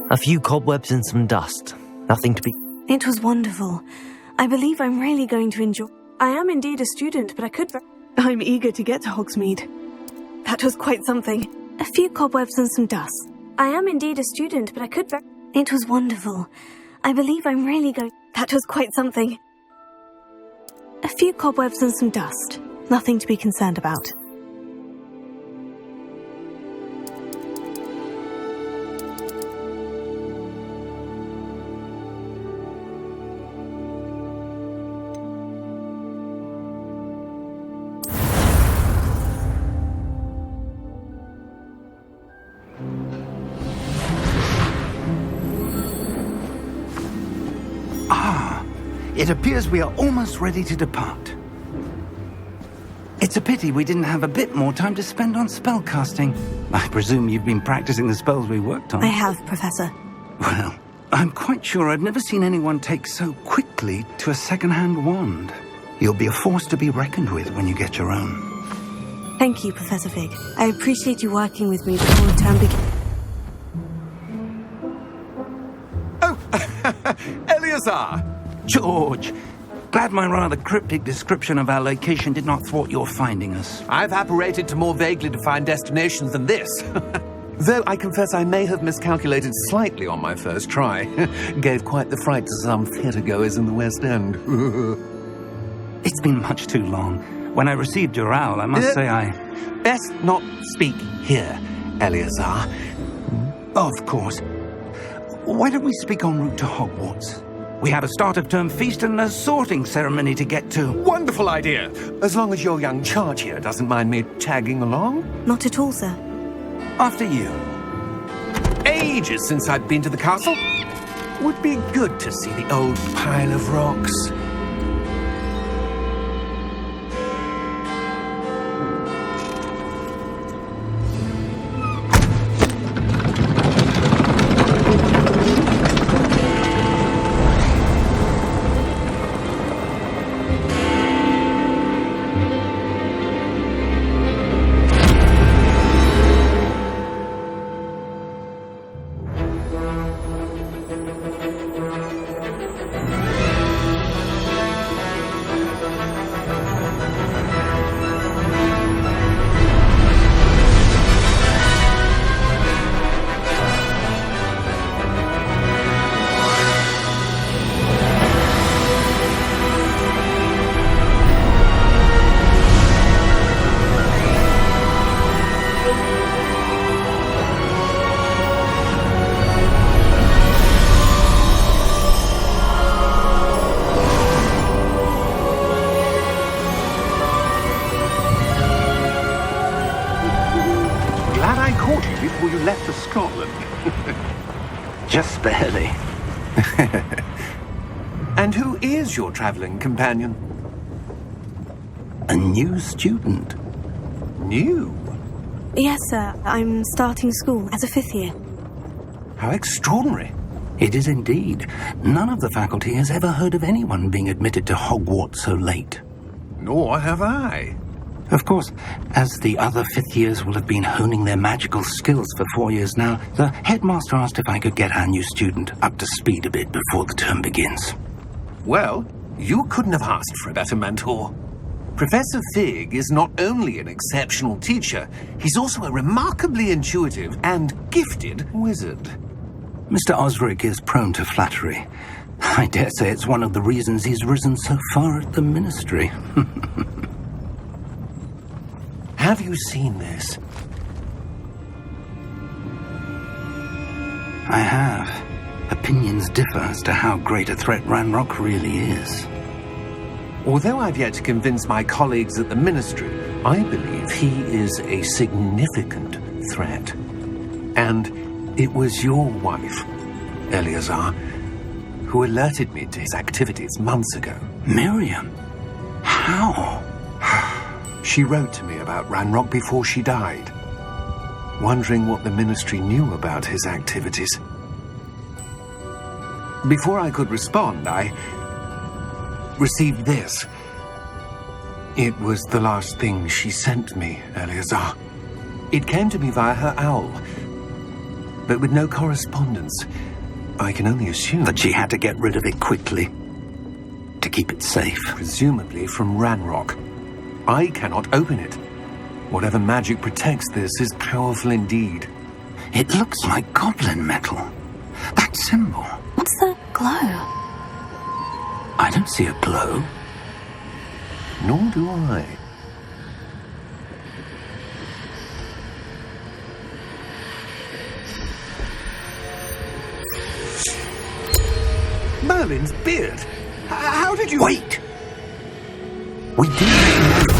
A few cobwebs and some dust. Nothing to be... It was wonderful. I believe I'm really going to enjoy... I am indeed a student, but I could... I'm eager to get to Hogsmeade. That was quite something. A few cobwebs and some dust. I am indeed a student, but I could... It was wonderful. I believe I'm really going... That was quite something. A few cobwebs and some dust. Nothing to be concerned about. It appears we are almost ready to depart. It's a pity we didn't have a bit more time to spend on spellcasting. I presume you've been practicing the spells we worked on. I have, Professor. Well, I'm quite sure I've never seen anyone take so quickly to a second-hand wand. You'll be a force to be reckoned with when you get your own. Thank you, Professor Fig. I appreciate you working with me before the term begins. Oh, Eleazar! George, glad my rather cryptic description of our location did not thwart your finding us. I've apparated to more vaguely defined destinations than this. Though I confess I may have miscalculated slightly on my first try. Gave quite the fright to some theatre-goers in the West End. It's been much too long. When I received your owl, I must say I... Best not speak here, Eleazar. Of course. Why don't we speak en route to Hogwarts? We have a start-of-term feast and a sorting ceremony to get to. Wonderful idea! As long as your young charge here doesn't mind me tagging along. Not at all, sir. After you. Ages since I've been to the castle. Would be good to see the old pile of rocks. Before you left for Scotland. Just barely. And who is your travelling companion? A new student. New? Yes, sir. I'm starting school as a 5th year. How extraordinary. It is indeed. None of the faculty has ever heard of anyone being admitted to Hogwarts so late. Nor have I. Of course, as the other 5th years will have been honing their magical skills for 4 years now, the headmaster asked if I could get our new student up to speed a bit before the term begins. Well, you couldn't have asked for a better mentor. Professor Fig is not only an exceptional teacher, he's also a remarkably intuitive and gifted wizard. Mr. Osric is prone to flattery. I dare say it's one of the reasons he's risen so far at the ministry. Have you seen this? I have. Opinions differ as to how great a threat Ranrock really is. Although I've yet to convince my colleagues at the ministry, I believe he is a significant threat. And it was your wife, Eleazar, who alerted me to his activities months ago. Miriam? How? She wrote to me about Ranrock before she died, wondering what the ministry knew about his activities. Before I could respond, I received this. It was the last thing she sent me, Eleazar. It came to me via her owl. but with no correspondence. I can only assume That she had to get rid of it quickly to keep it safe. presumably from Ranrock. I cannot open it. Whatever magic protects this is powerful indeed. It looks like goblin metal. That symbol. What's the glow? I don't see a glow. Nor do I. Merlin's beard! How did you... Wait! We didn't know.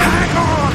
Hang on!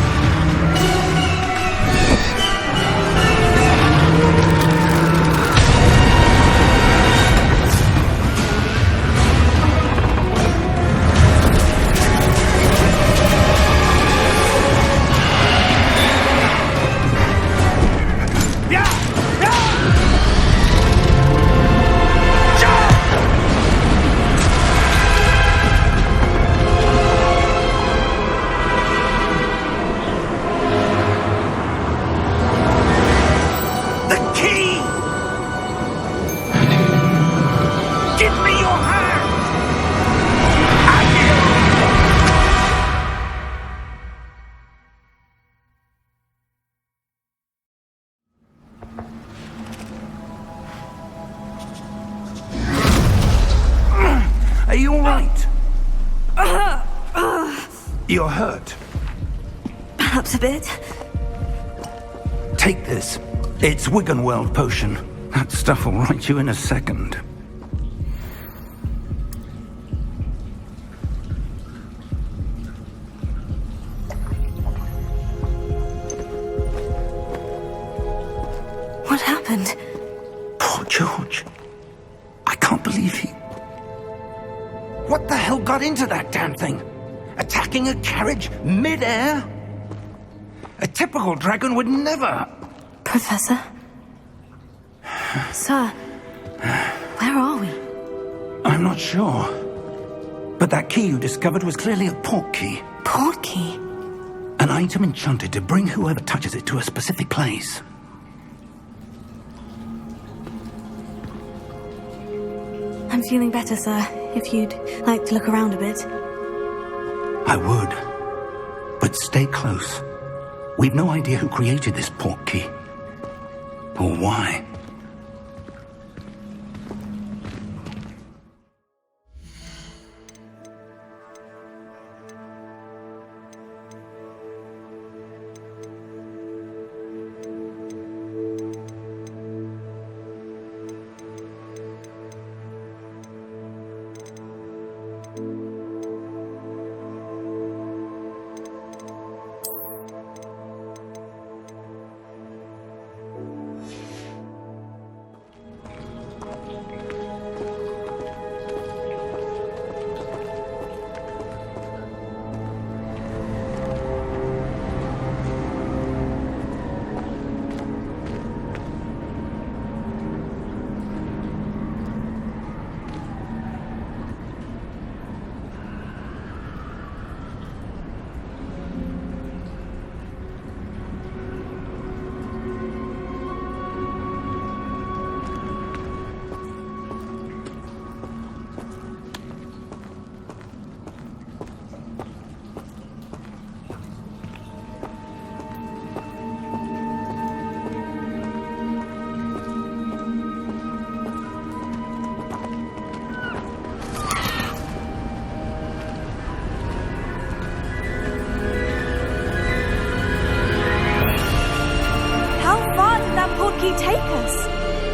Are you all right? You're hurt. Perhaps a bit. Take this. It's Wiggenweld potion. That stuff will right you in a second. What happened? Poor George. I can't believe he... What the hell got into that damn thing? Attacking a carriage mid-air? A typical dragon would never... Professor? Sir, where are we? I'm not sure. But that key you discovered was clearly a port key. Port key? An item enchanted to bring whoever touches it to a specific place. I'm feeling better, sir. If you'd like to look around a bit. I would. But stay close. We've no idea who created this port key. Or why.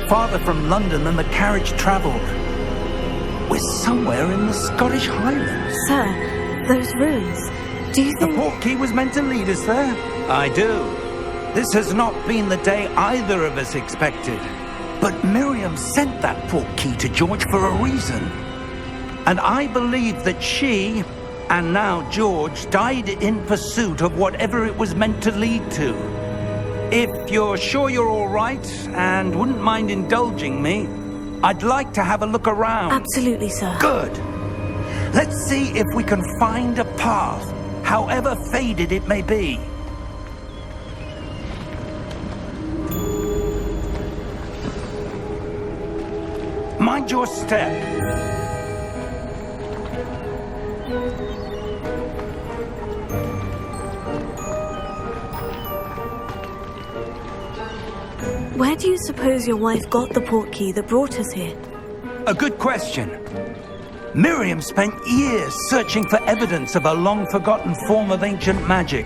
Farther from London than the carriage travelled. We're somewhere in the Scottish Highlands. Sir, those ruins. Do you The think... port key was meant to lead us there? I do. This has not been the day either of us expected. But Miriam sent that port key to George for a reason. And I believe that she, and now George, died in pursuit of whatever it was meant to lead to. If you're sure you're all right and wouldn't mind indulging me, I'd like to have a look around. Absolutely, sir. Good. Let's see if we can find a path, however faded it may be. Mind your step. Where do you suppose your wife got the portkey that brought us here? A good question. Miriam spent years searching for evidence of a long-forgotten form of ancient magic.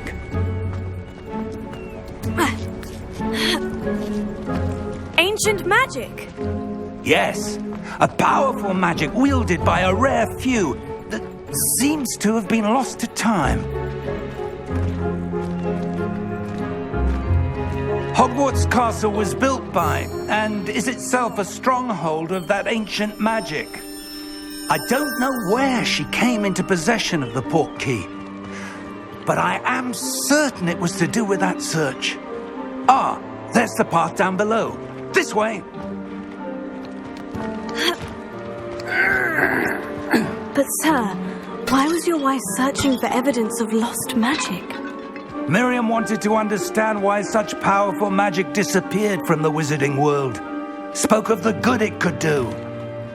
Ancient magic? Yes, a powerful magic wielded by a rare few that seems to have been lost to time. Hogwarts Castle was built by, and is itself a stronghold of that ancient magic. I don't know where she came into possession of the portkey, but I am certain it was to do with that search. Ah, there's the path down below. This way. But sir, why was your wife searching for evidence of lost magic? Miriam wanted to understand why such powerful magic disappeared from the wizarding world. Spoke of the good it could do.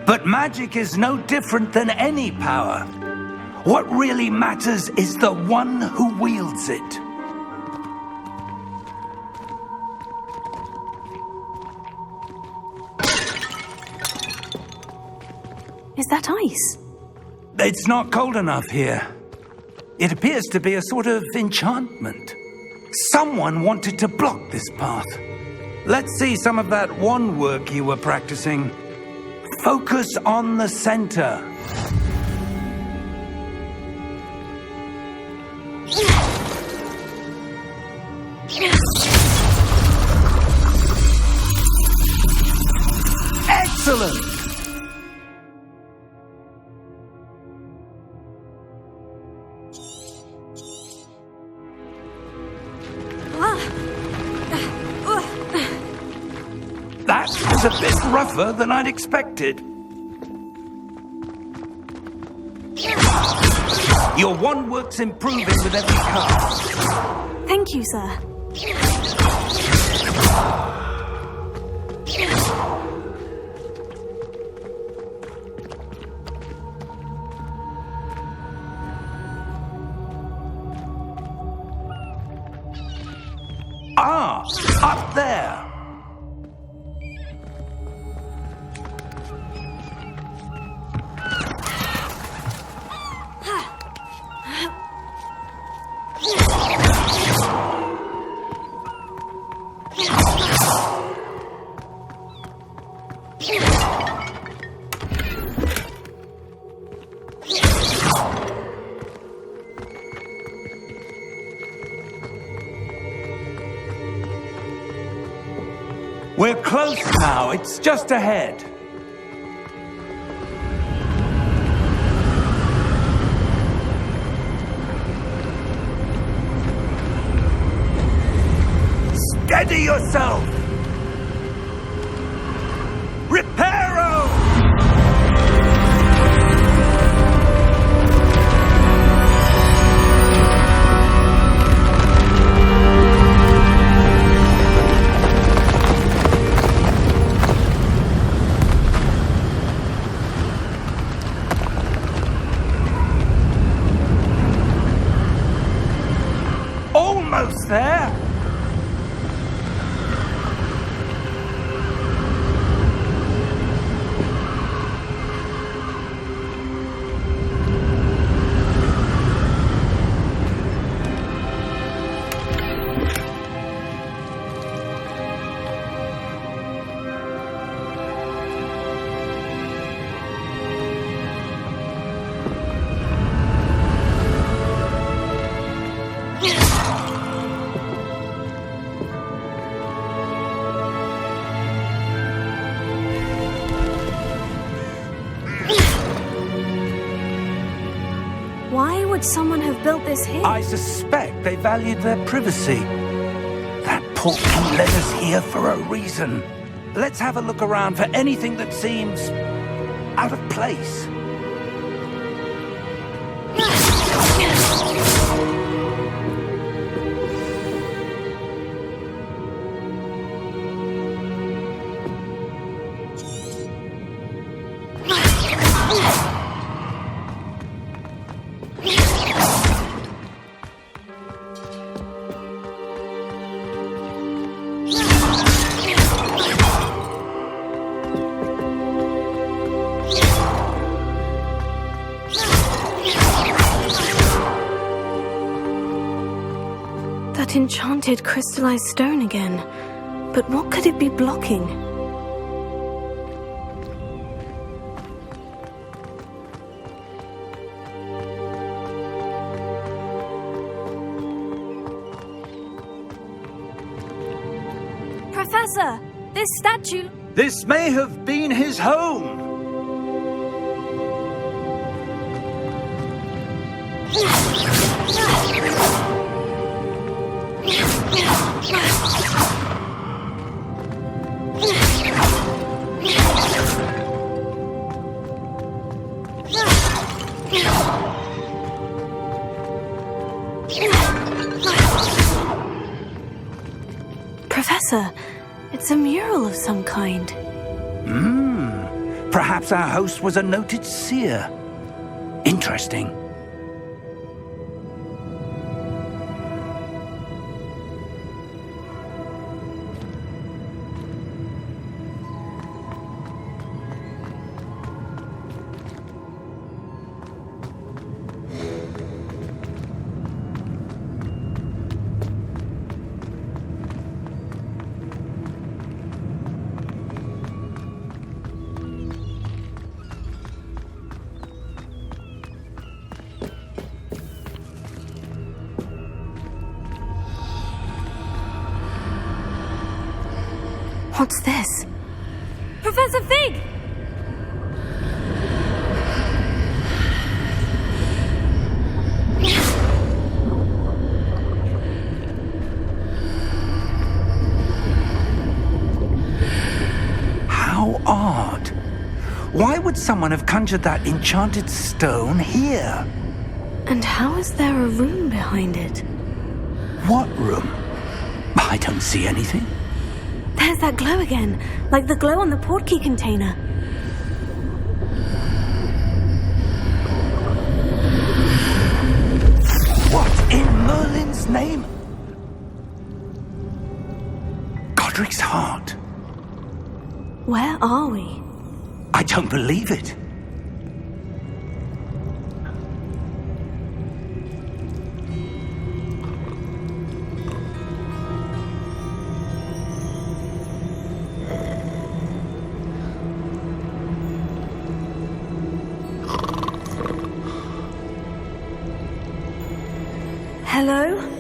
But magic is no different than any power. What really matters is the one who wields it. Is that ice? It's not cold enough here. It appears to be a sort of enchantment. Someone wanted to block this path. Let's see some of that wand work you were practicing. Focus on the center. Excellent! That was a bit rougher than I'd expected. Your wand work's improving with every cast. Thank you, sir. Ah, up there. We're close now. It's just ahead. Steady yourself! Reparo! Almost there! Why would someone have built this here? I suspect they valued their privacy. That portkey led us here for a reason. Let's have a look around for anything that seems out of place. That enchanted crystallized stone again. But what could it be blocking? Professor, this statue... This may have been his home. Professor, it's a mural of some kind. Perhaps our host was a noted seer. Interesting. What's this? Professor Fig! How odd. Why would someone have conjured that enchanted stone here? And how is there a room behind it? What room? I don't see anything. There's that glow again, like the glow on the portkey container. What in Merlin's name? Godric's heart. Where are we? I don't believe it. Hello?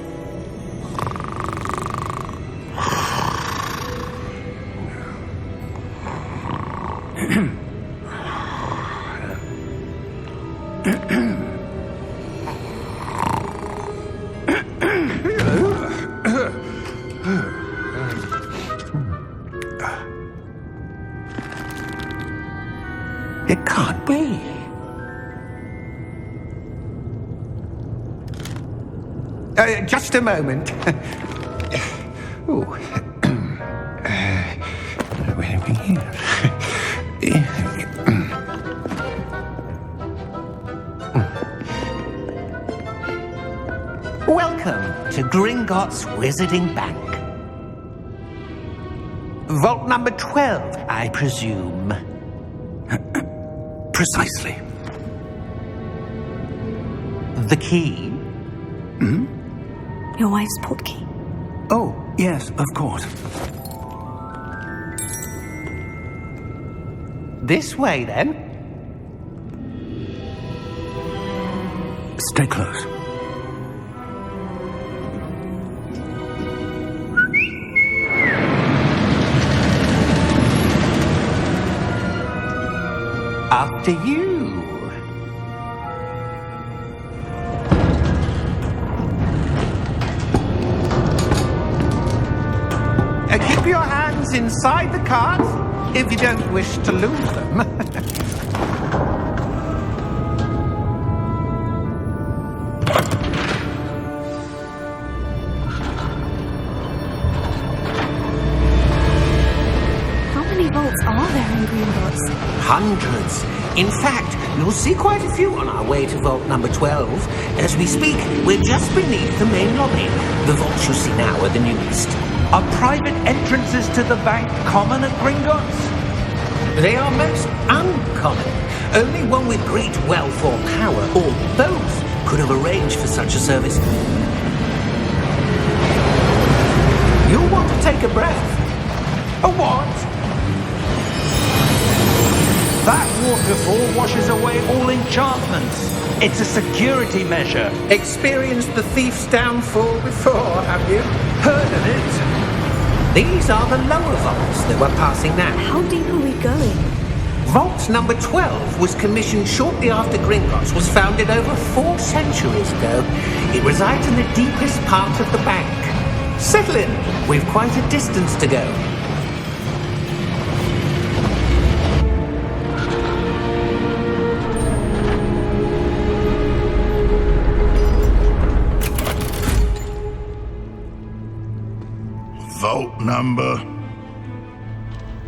It can't be. Just a moment. Oh. Where are we here? Welcome to Gringotts Wizarding Bank. Vault number 12, I presume. Precisely. The key? Your wife's portkey. Oh, yes, of course. This way, then. Stay close. After you. Keep your hands inside the cart if you don't wish to lose them. How many vaults are there in Gringotts? Hundreds. In fact, you'll see quite a few on our way to vault number 12. As we speak, we're just beneath the main lobby. The vaults you see now are the newest. Are private entrances to the bank common at Gringotts? They are most uncommon. Only one with great wealth or power, or both, could have arranged for such a service. a breath. A what? That waterfall washes away all enchantments. It's a security measure. Experienced the thief's downfall before, have you? Heard of it? These are the lower vaults that we're passing now. How deep are we going? Vault number 12 was commissioned shortly after Gringotts was founded over 4 centuries ago. It resides in the deepest part of the bank. Settle in. We've quite a distance to go. Vault number?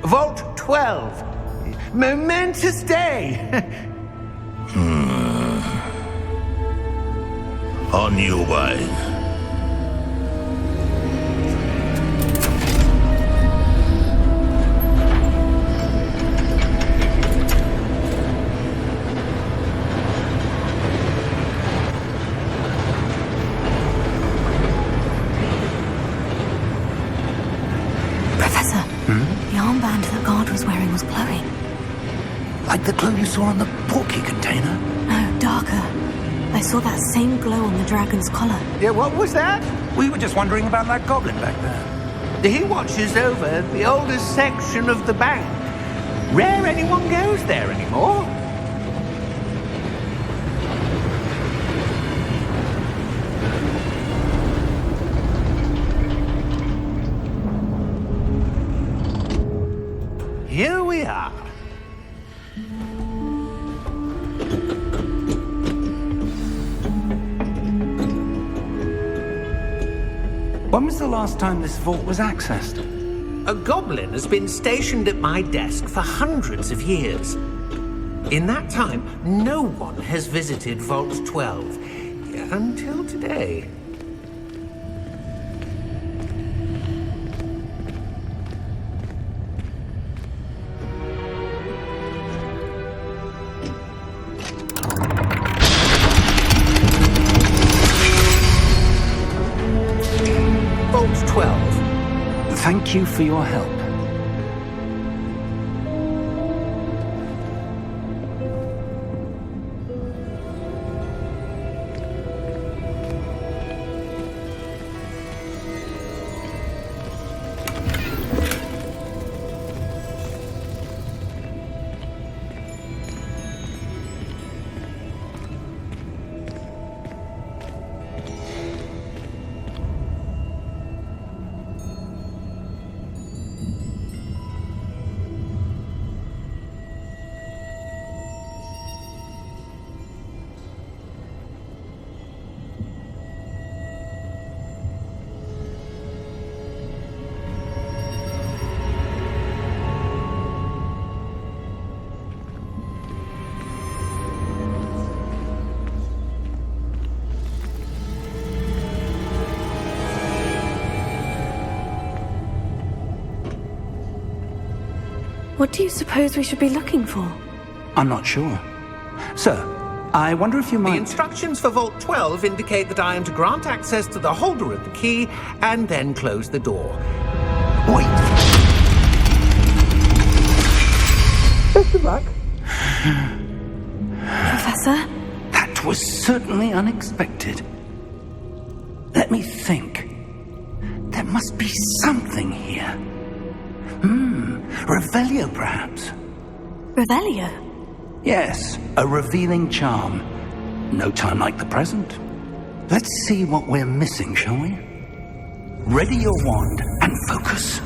Vault 12. Momentous day. On your way. Professor, the armband the guard was wearing was glowing. Like the glow you saw on the portkey container? No, darker. I saw that same glow on the dragon's collar. Yeah, what was that? We were just wondering about that goblin back there. He watches over the oldest section of the bank. Rare anyone goes there anymore. Here we are. When was the last time this vault was accessed? A goblin has been stationed at my desk for hundreds of years. In that time, no one has visited Vault 12 until today. Vault 12. Thank you for your help. What do you suppose we should be looking for? I'm not sure. Sir, I wonder if you The might... instructions for Vault 12 indicate that I am to grant access to the holder of the key and then close the door. Wait! Best of luck. Professor? That was certainly unexpected. Let me think. There must be something here. Revelio, perhaps? Revelio? Yes, a revealing charm. No time like the present. Let's see what we're missing, shall we? Ready your wand and focus.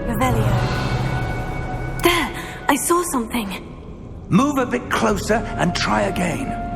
Revelio. There! I saw something. Move a bit closer and try again.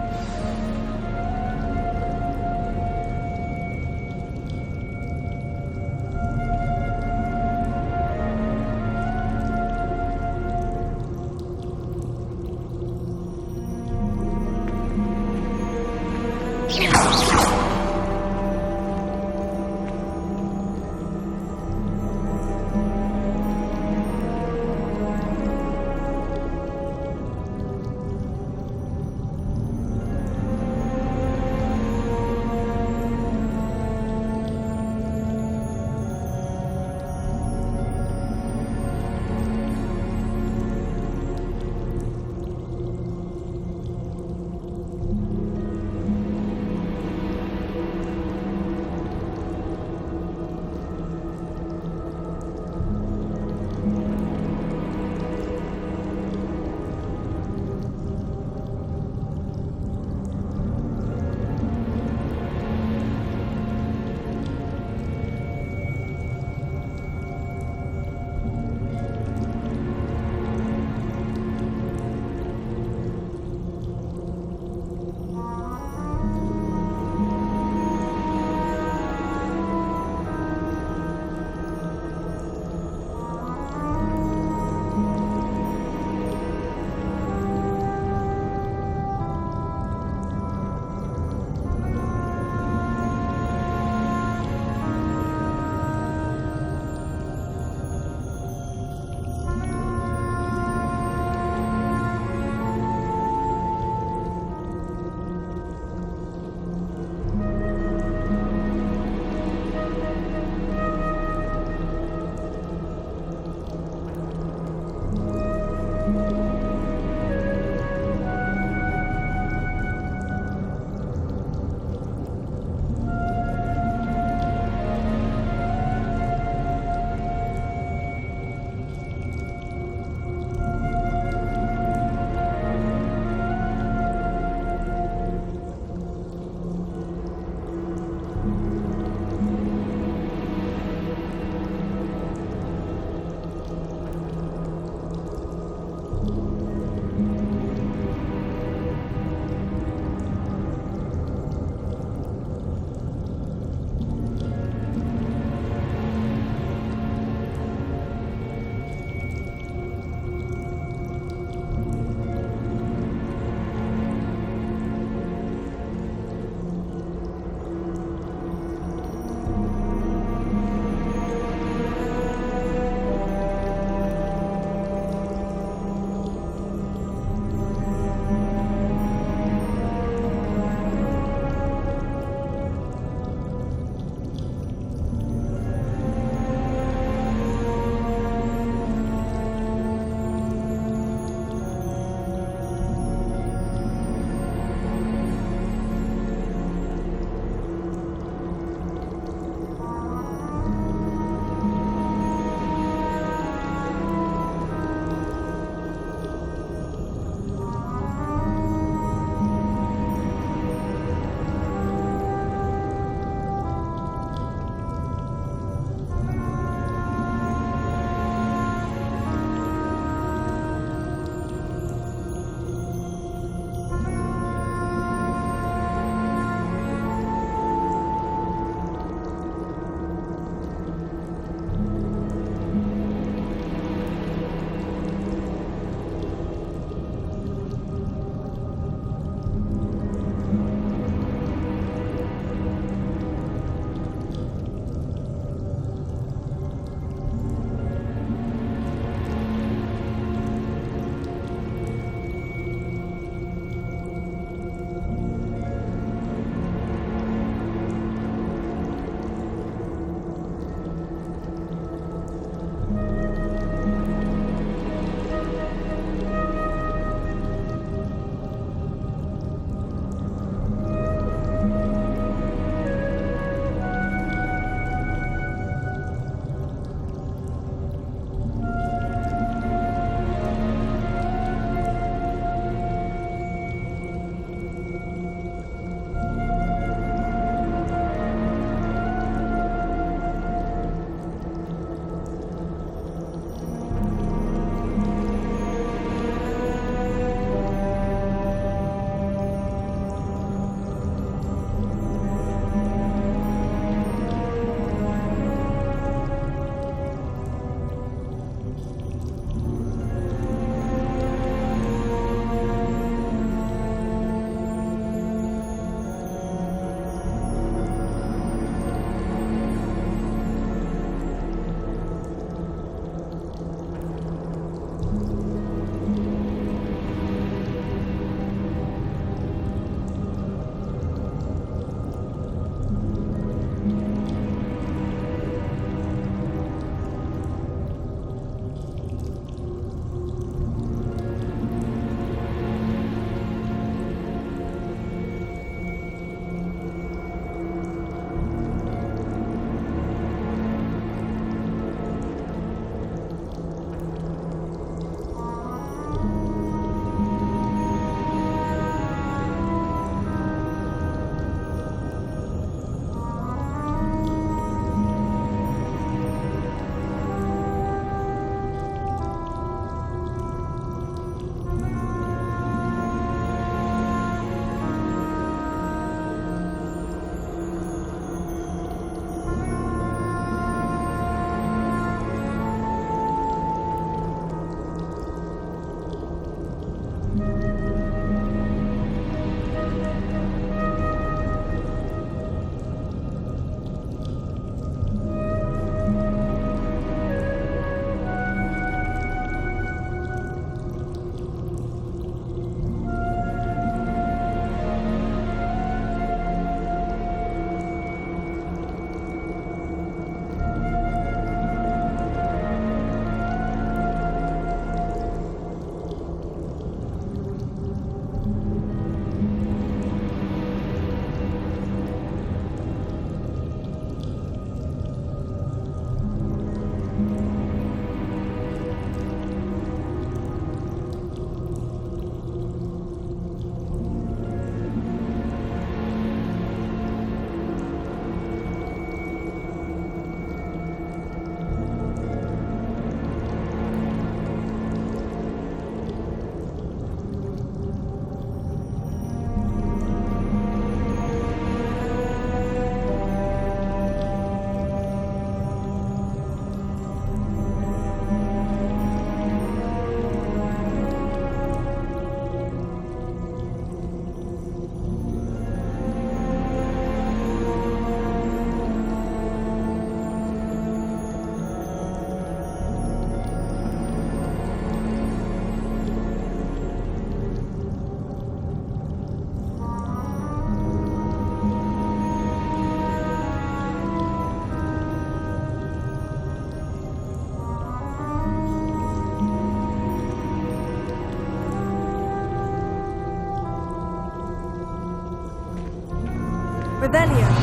Rebellion.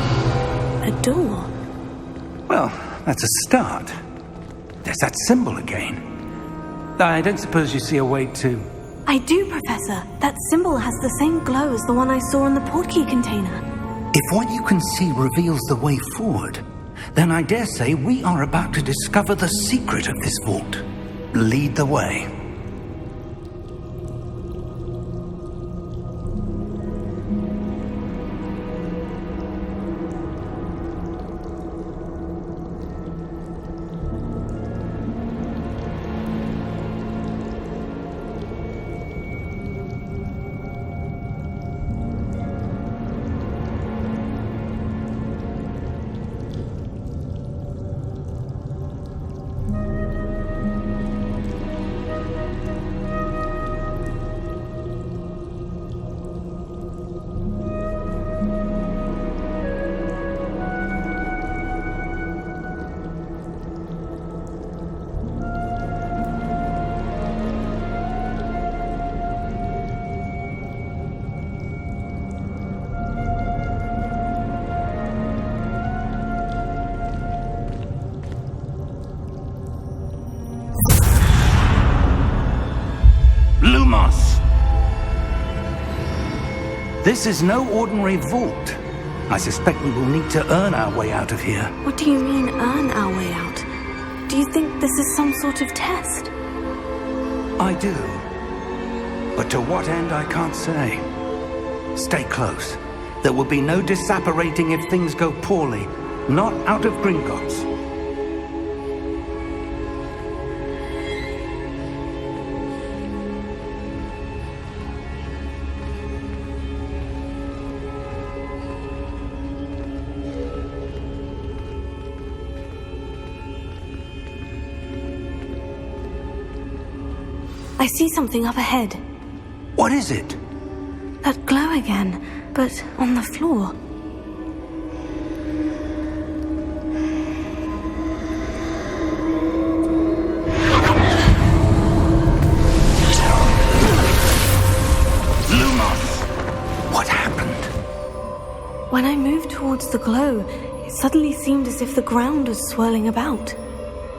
A door. Well, that's a start. There's that symbol again. I don't suppose you see a way to... I do, Professor. That symbol has the same glow as the one I saw in the portkey container. If what you can see reveals the way forward, then I dare say we are about to discover the secret of this vault. Lead the way. Lumos! This is no ordinary vault. I suspect we will need to earn our way out of here. What do you mean, earn our way out? Do you think this is some sort of test? I do. But to what end, I can't say. Stay close. There will be no disapparating if things go poorly. Not out of Gringotts. I see something up ahead. What is it? That glow again, but on the floor. Lumos! What happened? When I moved towards the glow, it suddenly seemed as if the ground was swirling about.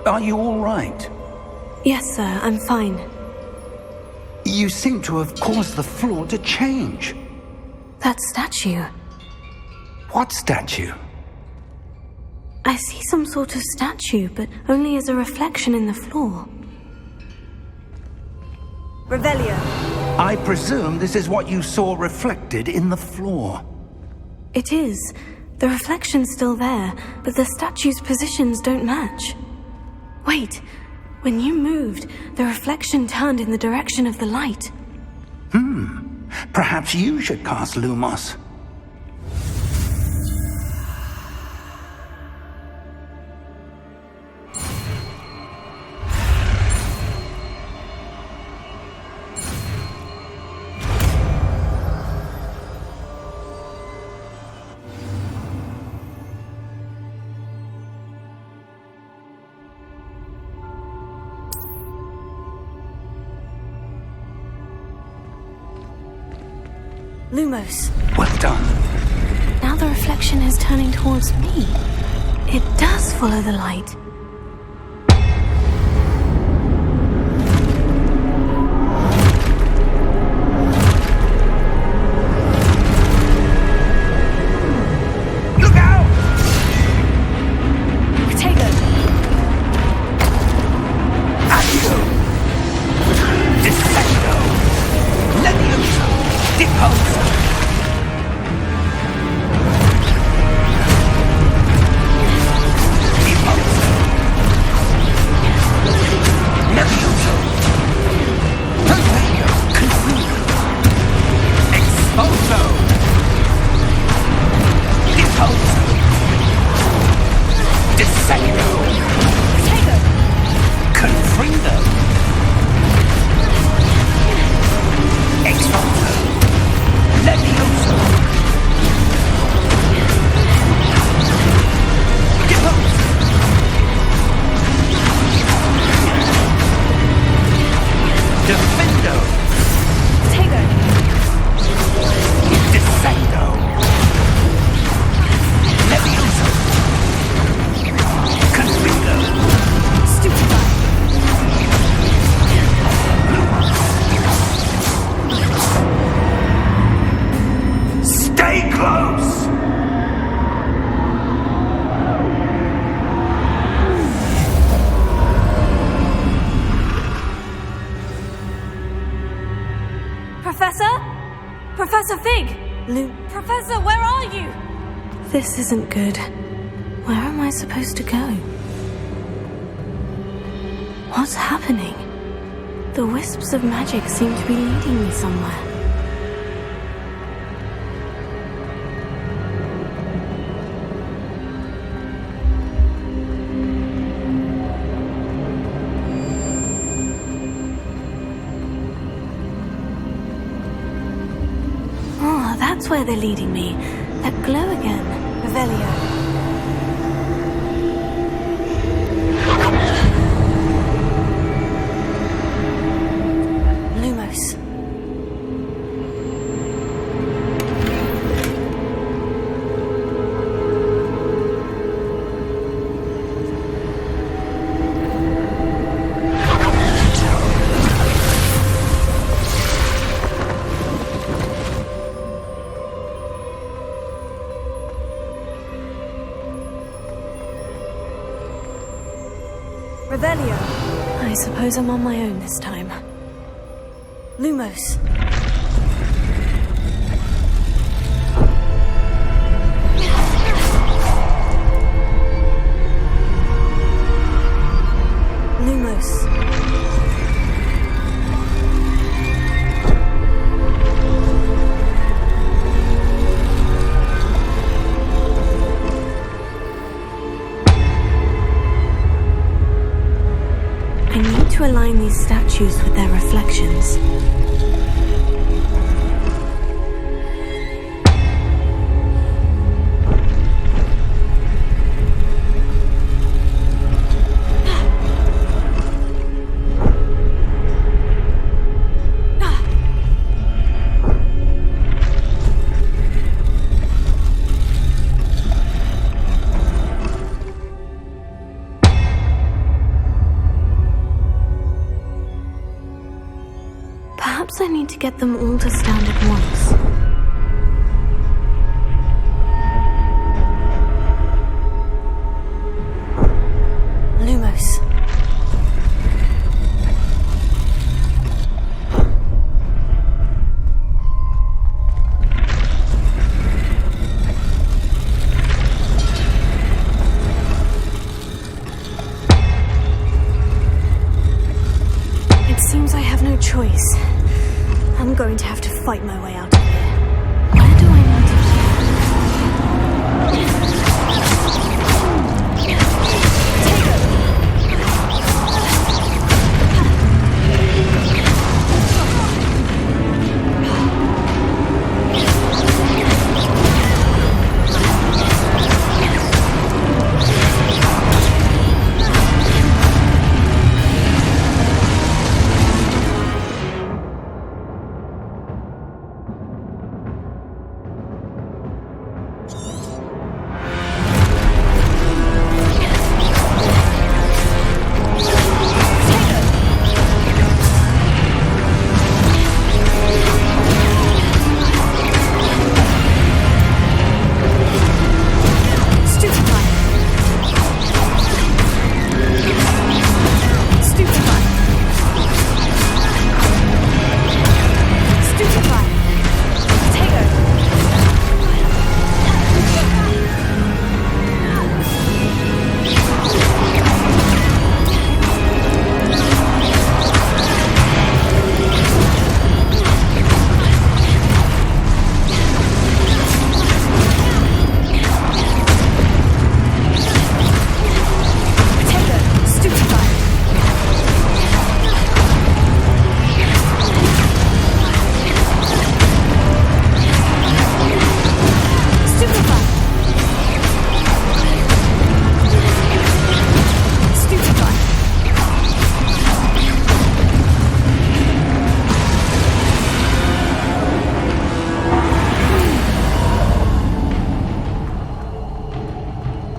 Are you all right? Yes, sir, I'm fine. You seem to have caused the floor to change. That statue. What statue? I see some sort of statue, but only as a reflection in the floor. Revelio. I presume this is what you saw reflected in the floor. It is. The reflection's still there, but the statue's positions don't match. Wait. When you moved, the reflection turned in the direction of the light. Perhaps you should cast Lumos. Lumos. Well done. Now the reflection is turning towards me. It does follow the light. Look out! Potato. Accio! Descendo! Levioso! Deposo! Deposo! Professor Fig! Professor, where are you? This isn't good. Where am I supposed to go? What's happening? The wisps of magic seem to be leading me somewhere. Oh, that's where they're leading me. That glow again. Revelio. Revelio. I suppose I'm on my own this time. Lumos. Lumos. I need to align these statues with their reflections. Perhaps I need to get them all to stand at once. Lumos. It seems I have no choice. I'm going to have to fight my way out of here. Where do I need to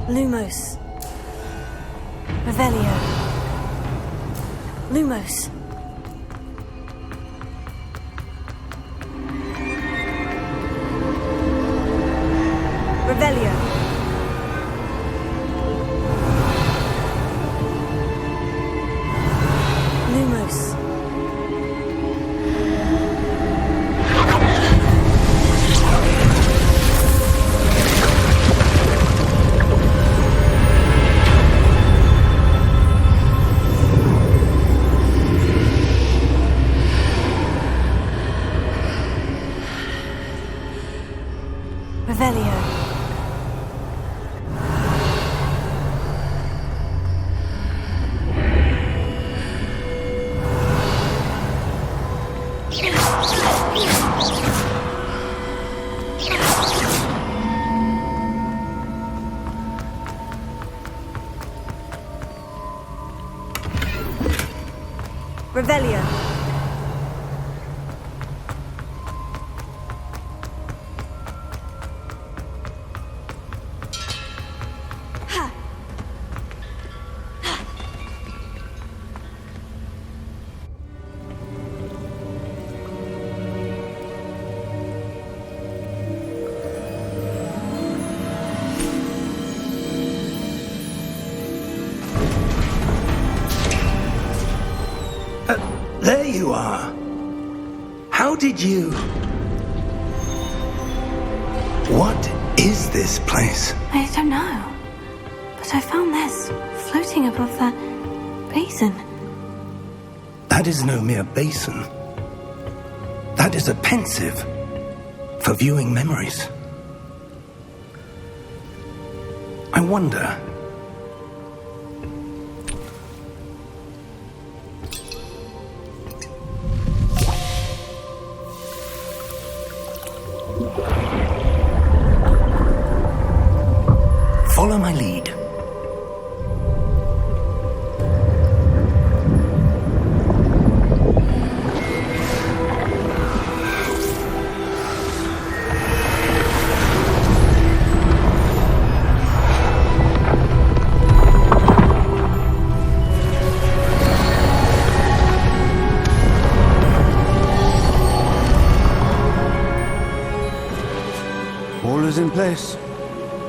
Lumos. Revelio. Lumos. Revelio. Lumos. Revelio. There you are. How did you... What is this place? I don't know. But I found this floating above that basin. That is no mere basin. That is a pensive for viewing memories. I wonder... Follow my lead. All is in place.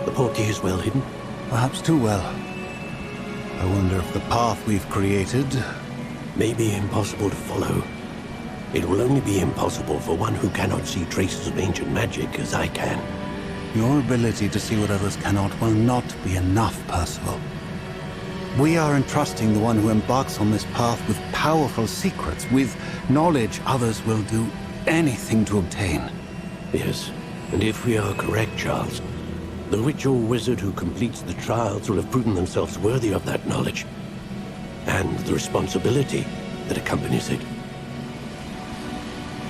The portkey is well hidden. Perhaps too well. I wonder if the path we've created... May be impossible to follow. It will only be impossible for one who cannot see traces of ancient magic as I can. Your ability to see what others cannot will not be enough, Percival. We are entrusting the one who embarks on this path with powerful secrets, with knowledge others will do anything to obtain. Yes, and if we are correct, Charles, the witch or wizard who completes the trials will have proven themselves worthy of that knowledge, and the responsibility that accompanies it.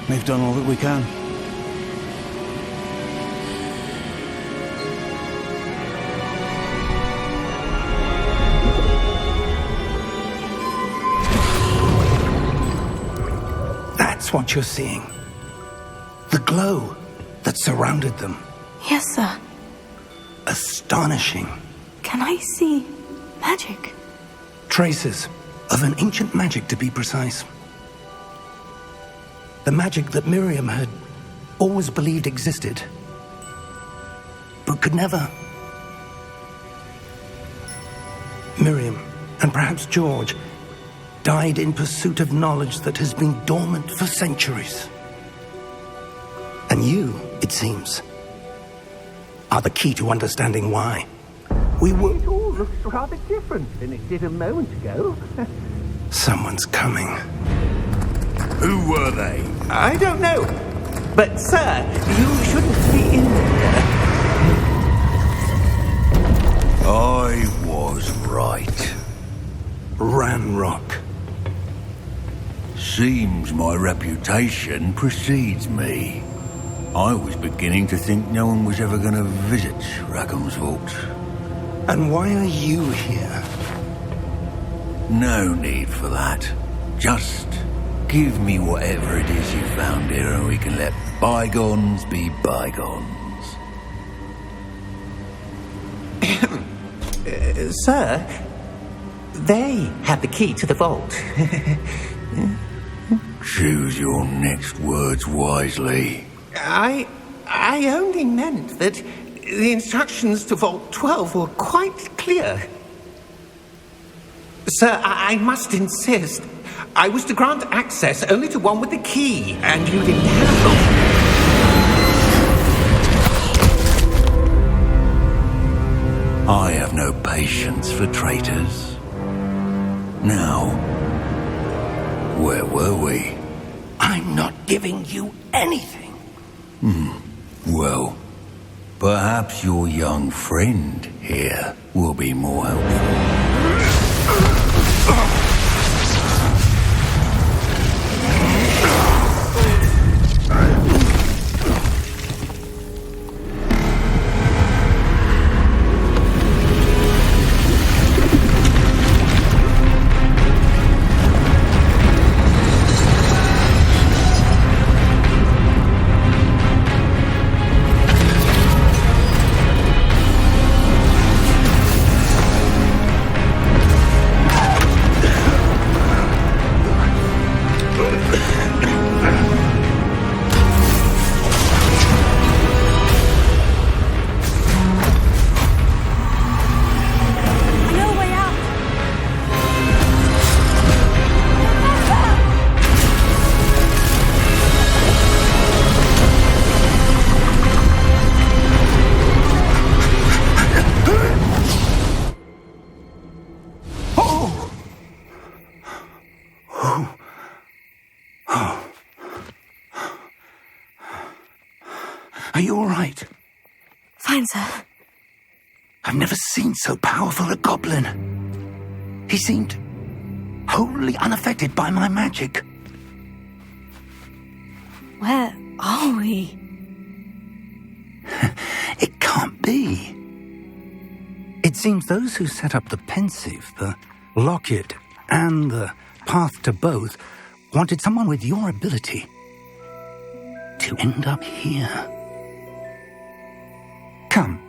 We've done all that we can. That's what you're seeing. The glow that surrounded them. Yes, sir. Astonishing. Can I see magic? Traces of an ancient magic, to be precise. The magic that Miriam had always believed existed, but could never. Miriam, and perhaps George, died in pursuit of knowledge that has been dormant for centuries. And you, it seems, are the key to understanding why. It all looks rather different than it did a moment ago. Someone's coming. Who were they? I don't know. But, sir, you shouldn't be in there. I was right. Ranrock. Seems my reputation precedes me. I was beginning to think no one was ever going to visit Rackham's vault. And why are you here? No need for that. Just give me whatever it is you found here and we can let bygones be bygones. Sir, they had the key to the vault. Choose your next words wisely. I only meant that the instructions to Vault 12 were quite clear. Sir, I must insist. I was to grant access only to one with the key, and you didn't have them. I have no patience for traitors. Now, where were we? I'm not giving you anything. Well, perhaps your young friend here will be more helpful. Are you all right? Fine, sir. I've never seen so powerful a goblin. He seemed wholly unaffected by my magic. Where are we? It can't be. It seems those who set up the pensive, the locket, and the path to both wanted someone with your ability to end up here. Come.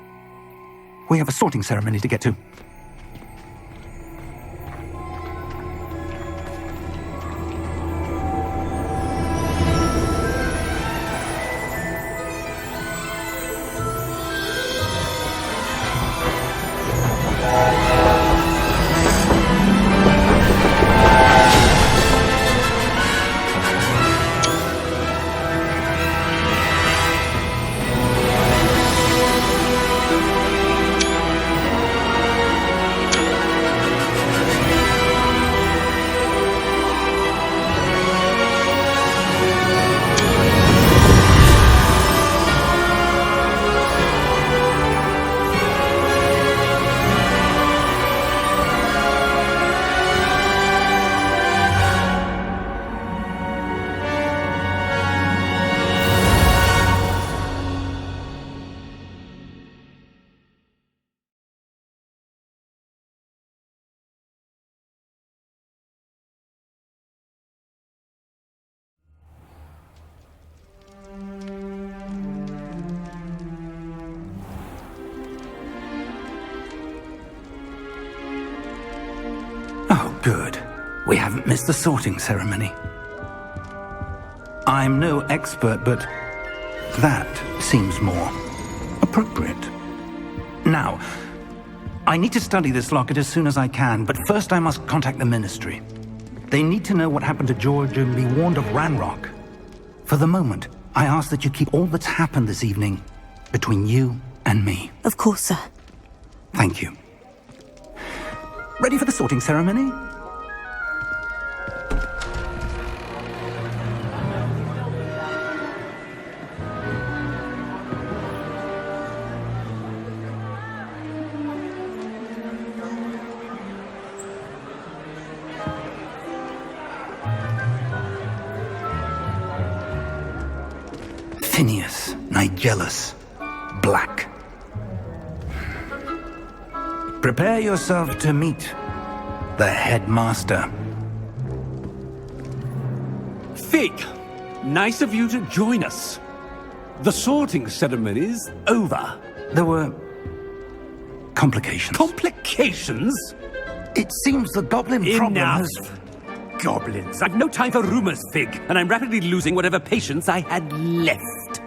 We have a sorting ceremony to get to. Oh, good. We haven't missed the sorting ceremony. I'm no expert, but that seems more appropriate. Now, I need to study this locket as soon as I can, but first I must contact the Ministry. They need to know what happened to George and be warned of Ranrock. For the moment, I ask that you keep all that's happened this evening between you and me. Of course, sir. Thank you. Ready for the sorting ceremony? Phineas, Nigellus, Black. Prepare yourself to meet the headmaster. Fig, nice of you to join us. The sorting ceremony's over. There were complications. Complications? It seems the goblin problem Enough. has... Goblins. I've no time for rumors, Fig, and I'm rapidly losing whatever patience I had left.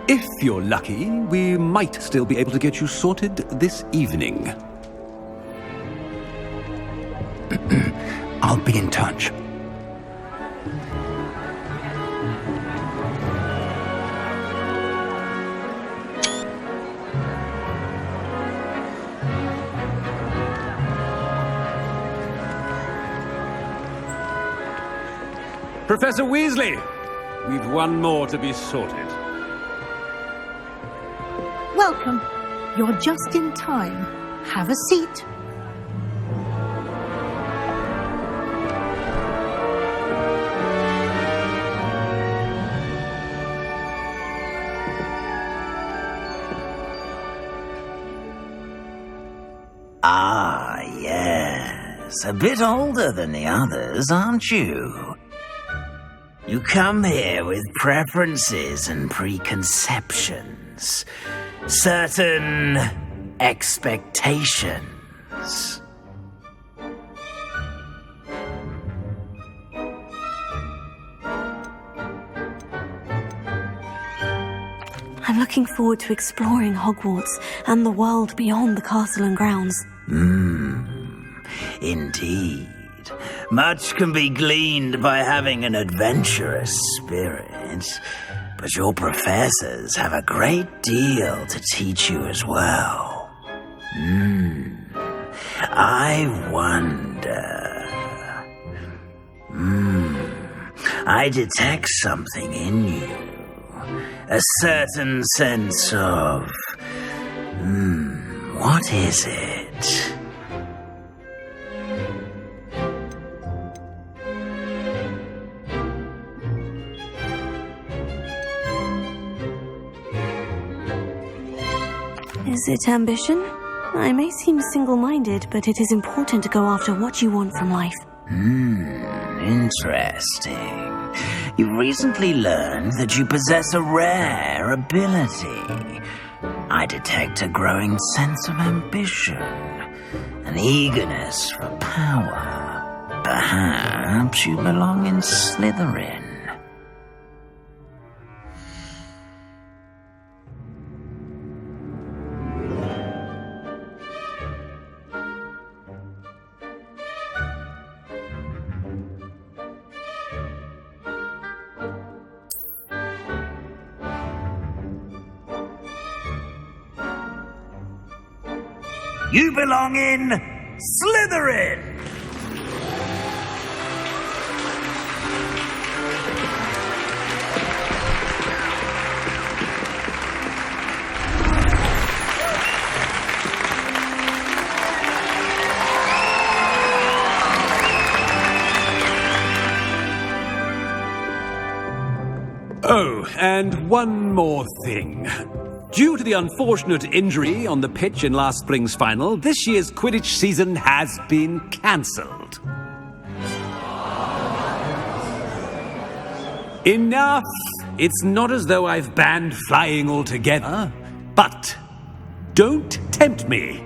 If you're lucky, we might still be able to get you sorted this evening. I'll be in touch. Professor Weasley, we've one more to be sorted. Welcome. You're just in time. Have a seat. Ah, yes. A bit older than the others, aren't you? You come here with preferences and preconceptions. Certain expectations. I'm looking forward to exploring Hogwarts and the world beyond the castle and grounds. Indeed. Much can be gleaned by having an adventurous spirit, but your professors have a great deal to teach you as well. I wonder... I detect something in you. A certain sense of... what is it? Is it ambition? I may seem single-minded, but it is important to go after what you want from life. Interesting. You've recently learned that you possess a rare ability. I detect a growing sense of ambition, an eagerness for power. Perhaps you belong in Slytherin. You belong in Slytherin! Oh, and one more thing. Due to the unfortunate injury on the pitch in last spring's final, this year's Quidditch season has been cancelled. Enough! It's not as though I've banned flying altogether, but don't tempt me.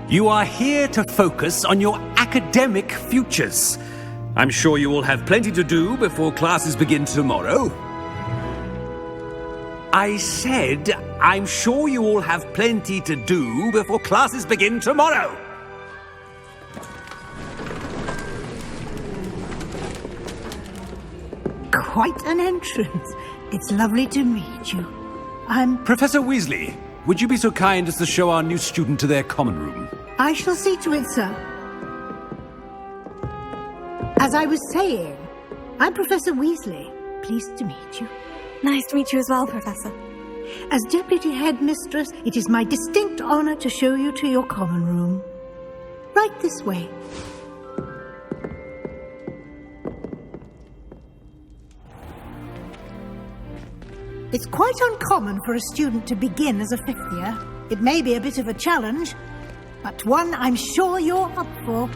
You are here to focus on your academic futures. I'm sure you will have plenty to do before classes begin tomorrow. I said, I'm sure you all have plenty to do before classes begin tomorrow. Quite an entrance. It's lovely to meet you. I'm... Professor Weasley, would you be so kind as to show our new student to their common room? I shall see to it, sir. As I was saying, I'm Professor Weasley. Pleased to meet you. Nice to meet you as well, Professor. As Deputy Headmistress, it is my distinct honor to show you to your common room. Right this way. It's quite uncommon for a student to begin as a fifth year. It may be a bit of a challenge, but one I'm sure you're up for.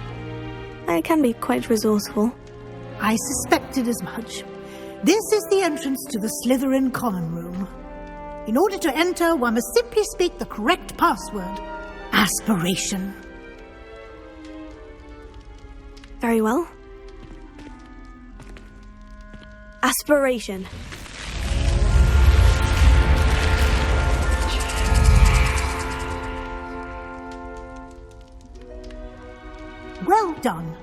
I can be quite resourceful. I suspected as much. This is the entrance to the Slytherin common room. In order to enter, one must simply speak the correct password. Aspiration. Very well. Aspiration. Well done.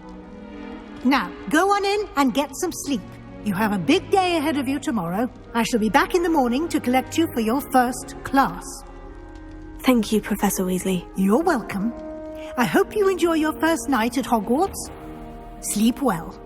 Now, go on in and get some sleep. You have a big day ahead of you tomorrow. I shall be back in the morning to collect you for your first class. Thank you, Professor Weasley. You're welcome. I hope you enjoy your first night at Hogwarts. Sleep well.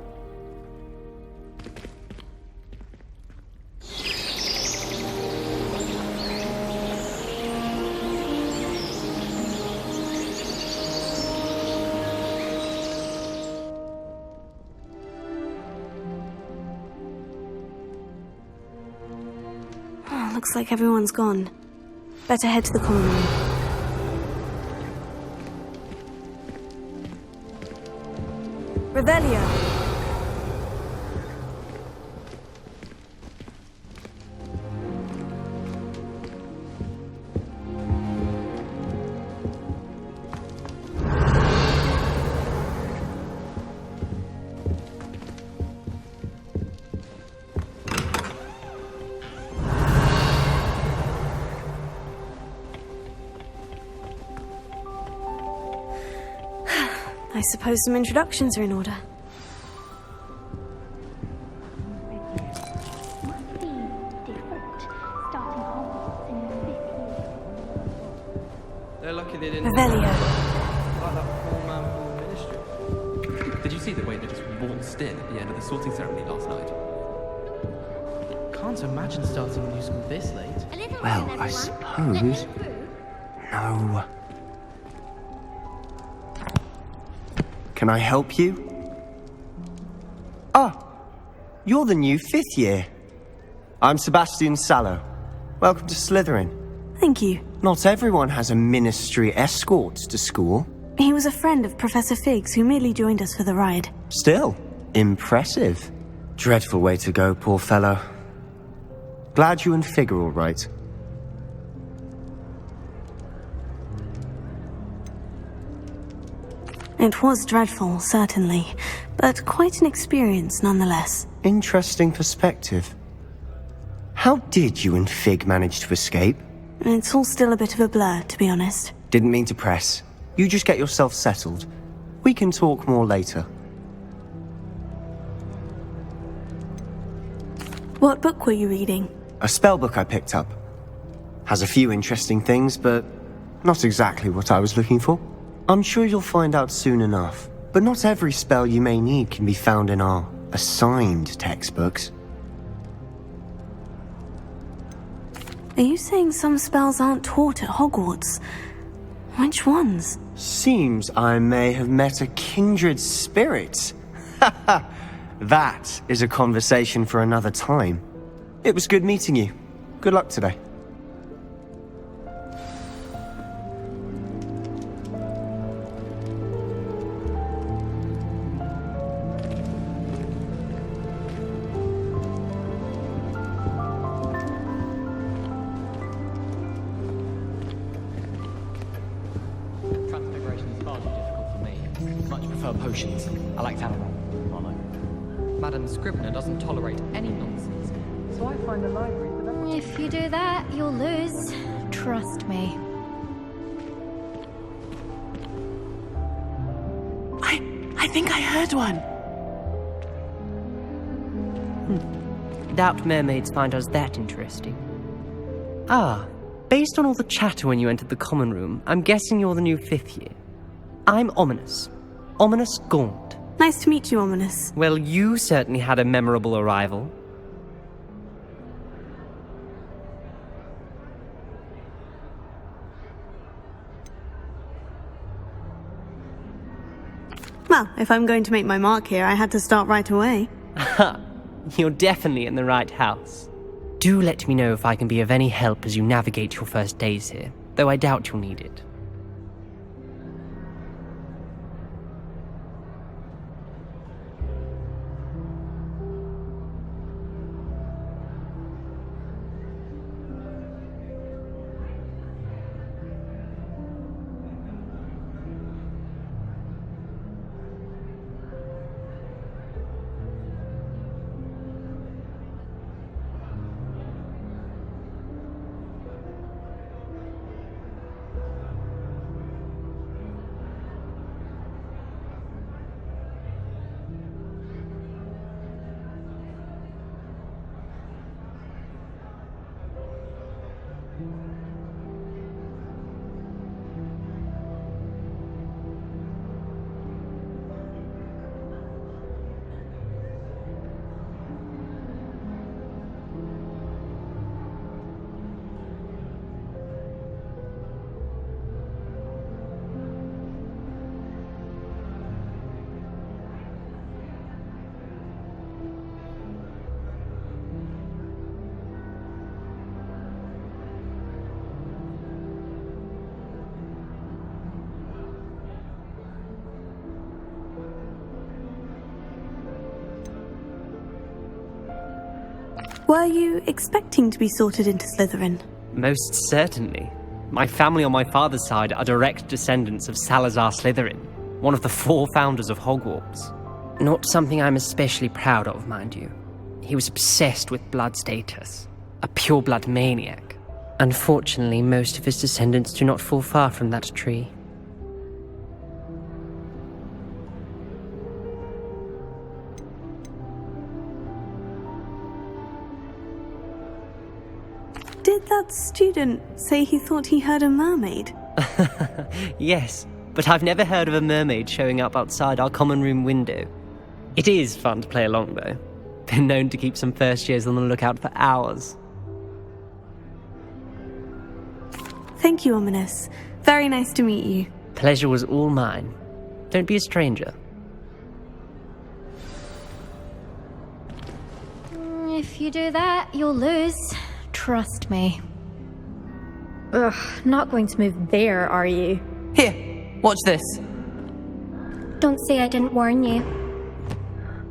Looks like everyone's gone. Better head to the common room. Revelio! I suppose some introductions are in order. They're lucky they didn't... Revelio. Like that four-man ministry. Did you see the way they just waltzed in at the end of the sorting ceremony last night? Can't imagine starting new school this late. Well, I suppose... No. Can I help you? Ah, you're the new 5th year. I'm Sebastian Sallow. Welcome to Slytherin. Thank you. Not everyone has a ministry escort to school. He was a friend of Professor Fig's who merely joined us for the ride. Still, impressive. Dreadful way to go, poor fellow. Glad you and Fig are all right. It was dreadful, certainly, but quite an experience nonetheless. Interesting perspective. How did you and Fig manage to escape? It's all still a bit of a blur, to be honest. Didn't mean to press. You just get yourself settled. We can talk more later. What book were you reading? A spell book I picked up. Has a few interesting things, but not exactly what I was looking for. I'm sure you'll find out soon enough. But not every spell you may need can be found in our assigned textbooks. Are you saying some spells aren't taught at Hogwarts? Which ones? Seems I may have met a kindred spirit. That is a conversation for another time. It was good meeting you. Good luck today. Transfiguration is far too difficult for me. Much prefer potions. I like Tanneron. Madam Scribner doesn't tolerate any nonsense, so I find the library the best. If you do that, you'll lose. Trust me. I think I heard one. Doubt mermaids find us that interesting. Ah, based on all the chatter when you entered the common room, I'm guessing you're the new 5th year. I'm Ominous. Ominous Gaunt. Nice to meet you, Ominous. Well, you certainly had a memorable arrival. Well, if I'm going to make my mark here, I had to start right away. Ha! You're definitely in the right house. Do let me know if I can be of any help as you navigate your first days here, though I doubt you'll need it. Were you expecting to be sorted into Slytherin? Most certainly. My family on my father's side are direct descendants of Salazar Slytherin, one of the 4 founders of Hogwarts. Not something I'm especially proud of, mind you. He was obsessed with blood status, a pure-blood maniac. Unfortunately, most of his descendants do not fall far from that tree. Did that student say he thought he heard a mermaid? Yes, but I've never heard of a mermaid showing up outside our common room window. It is fun to play along, though. Been known to keep some first years on the lookout for hours. Thank you, Ominous. Very nice to meet you. Pleasure was all mine. Don't be a stranger. If you do that, you'll lose. Trust me. Ugh, not going to move there, are you? Here, watch this. Don't say I didn't warn you.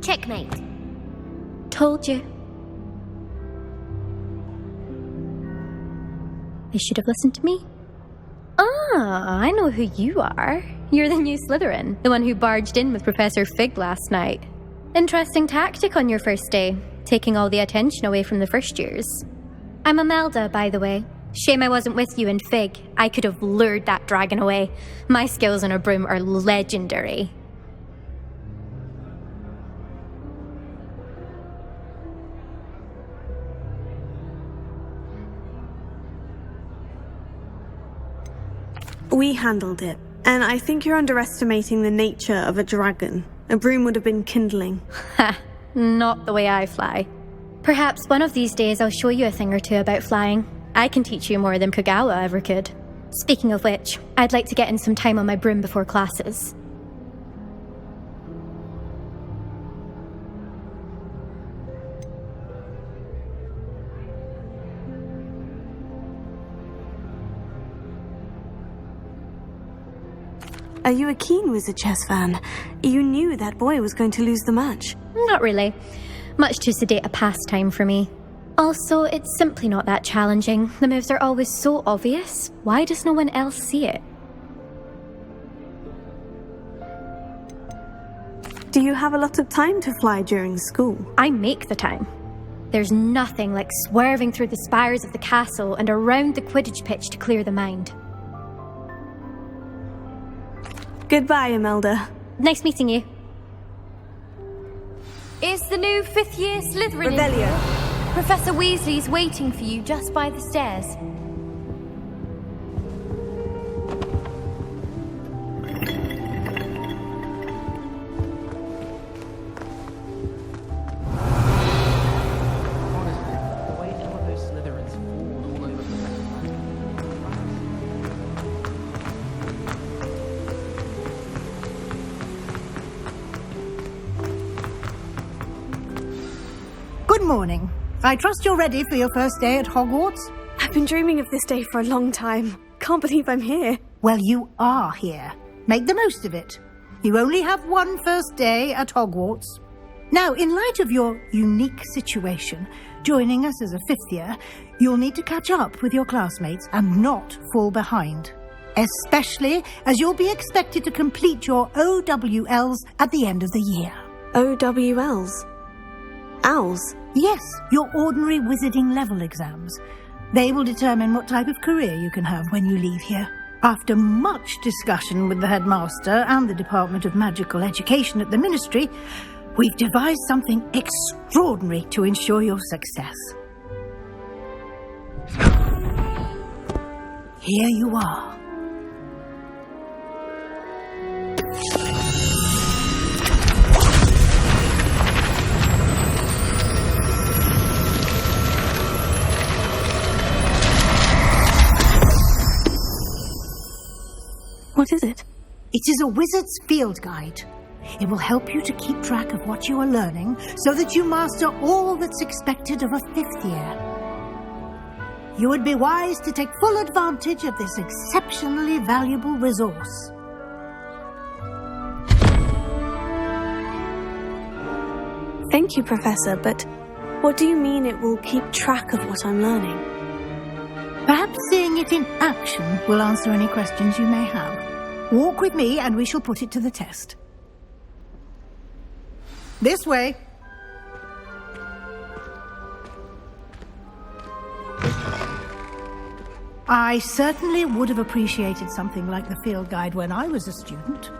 Checkmate. Told you. You should have listened to me. Ah, I know who you are. You're the new Slytherin, the one who barged in with Professor Fig last night. Interesting tactic on your first day, taking all the attention away from the first years. I'm Imelda, by the way. Shame I wasn't with you in Fig. I could have lured that dragon away. My skills on a broom are legendary. We handled it, and I think you're underestimating the nature of a dragon. A broom would have been kindling. Ha! Not the way I fly. Perhaps one of these days I'll show you a thing or two about flying. I can teach you more than Kogawa ever could. Speaking of which, I'd like to get in some time on my broom before classes. Are you a keen Wizard Chess fan? You knew that boy was going to lose the match. Not really. Much too sedate a pastime for me. Also, it's simply not that challenging. The moves are always so obvious. Why does no one else see it? Do you have a lot of time to fly during school? I make the time. There's nothing like swerving through the spires of the castle and around the Quidditch pitch to clear the mind. Goodbye, Imelda. Nice meeting you. Is the new 5th year Slytherin in Revelio. here? Professor Weasley's waiting for you just by the stairs. Good morning. I trust you're ready for your first day at Hogwarts? I've been dreaming of this day for a long time. Can't believe I'm here. Well, you are here. Make the most of it. You only have one first day at Hogwarts. Now, in light of your unique situation, joining us as a 5th year, you'll need to catch up with your classmates and not fall behind. Especially as you'll be expected to complete your OWLs at the end of the year. OWLs? Owls? Yes, your ordinary wizarding level exams. They will determine what type of career you can have when you leave here. After much discussion with the headmaster and the Department of Magical Education at the Ministry, we've devised something extraordinary to ensure your success. Here you are. What is it? It is a wizard's field guide. It will help you to keep track of what you are learning so that you master all that's expected of a 5th year. You would be wise to take full advantage of this exceptionally valuable resource. Thank you, Professor, but what do you mean it will keep track of what I'm learning? Perhaps seeing it in action will answer any questions you may have. Walk with me and we shall put it to the test. This way. I certainly would have appreciated something like the field guide when I was a student.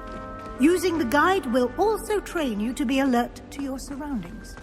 Using the guide will also train you to be alert to your surroundings.